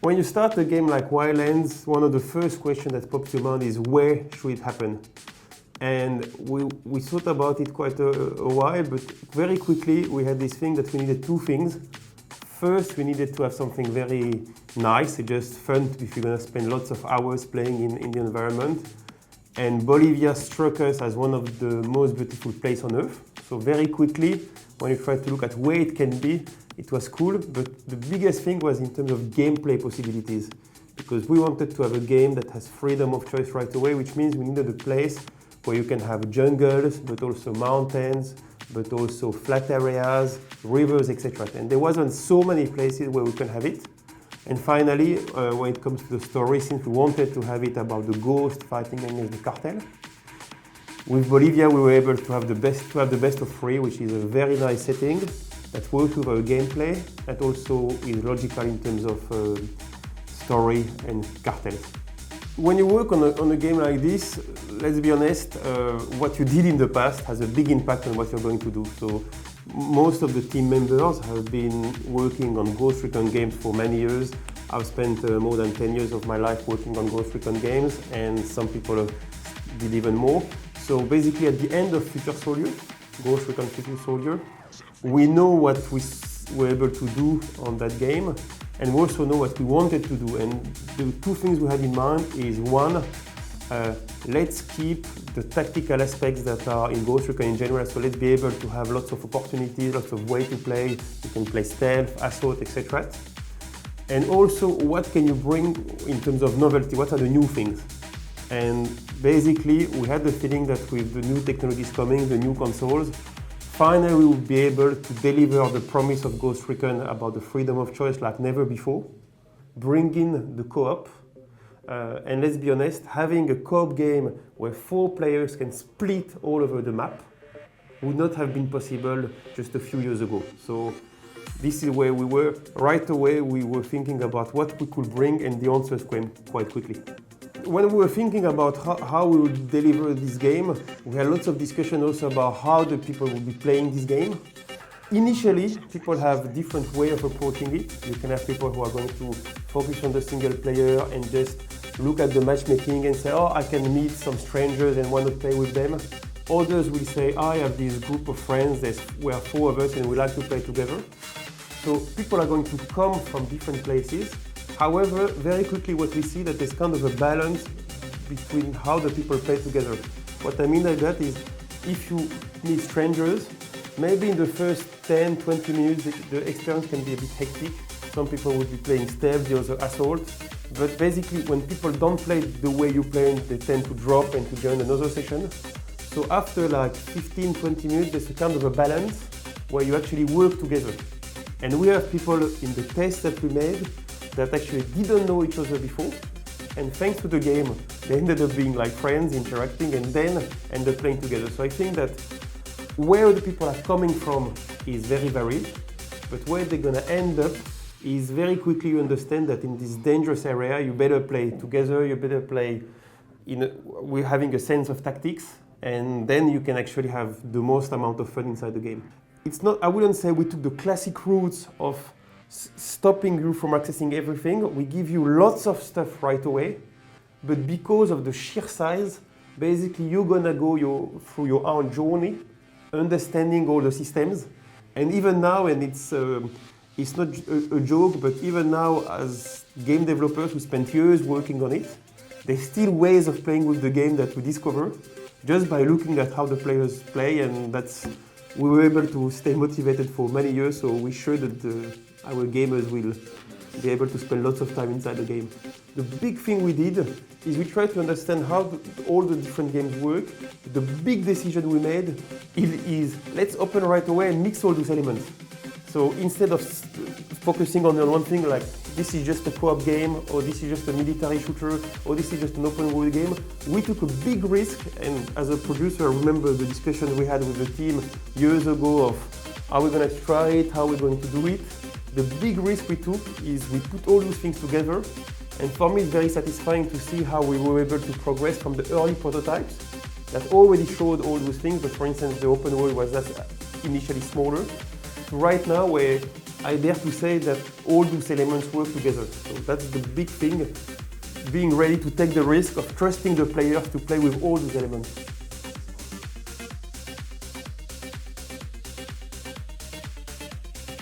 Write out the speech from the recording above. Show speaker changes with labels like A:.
A: When you start a game like Wildlands, one of the first questions that pops to your mind is where should it happen? And we thought about it quite a while, but very quickly we had this thing that we needed two things. First, we needed to have something very nice, just fun if you're going to spend lots of hours playing in the environment. And Bolivia struck us as one of the most beautiful places on earth. So very quickly, when you try to look at where it can be, it was cool, but the biggest thing was in terms of gameplay possibilities. Because we wanted to have a game that has freedom of choice right away, which means we needed a place where you can have jungles, but also mountains, but also flat areas, rivers, etc. And there wasn't so many places where we can have it. And finally, when it comes to the story, since we wanted to have it about the ghost fighting against the cartel, with Bolivia we were able to have the best of three, which is a very nice setting that works with our gameplay, that also is logical in terms of story and cartels. When you work on a game like this, let's be honest, what you did in the past has a big impact on what you're going to do. So most of the team members have been working on Ghost Recon games for many years. I've spent more than 10 years of my life working on Ghost Recon games, and some people did even more. So basically at the end of Future Soldier, Ghost Recon Future Soldier, we know what we were able to do on that game, and we also know what we wanted to do. And the two things we had in mind is one, let's keep the tactical aspects that are in Ghost Recon in general, so let's be able to have lots of opportunities, lots of ways to play. You can play stealth, assault, etc. And also, what can you bring in terms of novelty? What are the new things? And basically, we had the feeling that with the new technologies coming, the new consoles, finally we will be able to deliver the promise of Ghost Recon about the freedom of choice like never before, bring in the co-op, and let's be honest, having a co-op game where 4 players can split all over the map would not have been possible just a few years ago. So this is where we were. Right away we were thinking about what we could bring, and the answers came quite quickly. When we were thinking about how we would deliver this game, we had lots of discussion also about how the people would be playing this game. Initially, people have different way of approaching it. You can have people who are going to focus on the single player and just look at the matchmaking and say, oh, I can meet some strangers and want to play with them. Others will say, I have this group of friends, we are 4 of us and we like to play together. So people are going to come from different places. However, very quickly what we see that there's kind of a balance between how the people play together. What I mean by that is, if you meet strangers, maybe in the first 10, 20 minutes the experience can be a bit hectic. Some people would be playing stealth, the other assault. But basically when people don't play the way you play, they tend to drop and to join another session. So after like 15, 20 minutes, there's a kind of a balance where you actually work together. And we have people in the test that we made that actually didn't know each other before, and thanks to the game they ended up being like friends, interacting, and then ended up playing together. So I think that where the people are coming from is very varied, but where they're gonna end up is very quickly you understand that in this dangerous area you better play together, you better play we're having a sense of tactics, and then you can actually have the most amount of fun inside the game. It's not, I wouldn't say we took the classic routes of stopping you from accessing everything. We give you lots of stuff right away, but because of the sheer size, basically you're gonna go through your own journey, understanding all the systems. And even now, and it's not a joke, but even now as game developers who spent years working on it, there's still ways of playing with the game that we discover just by looking at how the players play, and we were able to stay motivated for many years, so we're sure that our gamers will be able to spend lots of time inside the game. The big thing we did is we tried to understand how all the different games work. The big decision we made is let's open right away and mix all those elements. So instead of focusing on one thing like this is just a co-op game, or this is just a military shooter, or this is just an open world game, we took a big risk. And as a producer, I remember the discussion we had with the team years ago of are we going to try it, how are we going to do it. The big risk we took is we put all those things together, and for me it's very satisfying to see how we were able to progress from the early prototypes that already showed all those things, but for instance the open world was initially smaller, to right now where I dare to say that all those elements work together. So that's the big thing, being ready to take the risk of trusting the players to play with all those elements.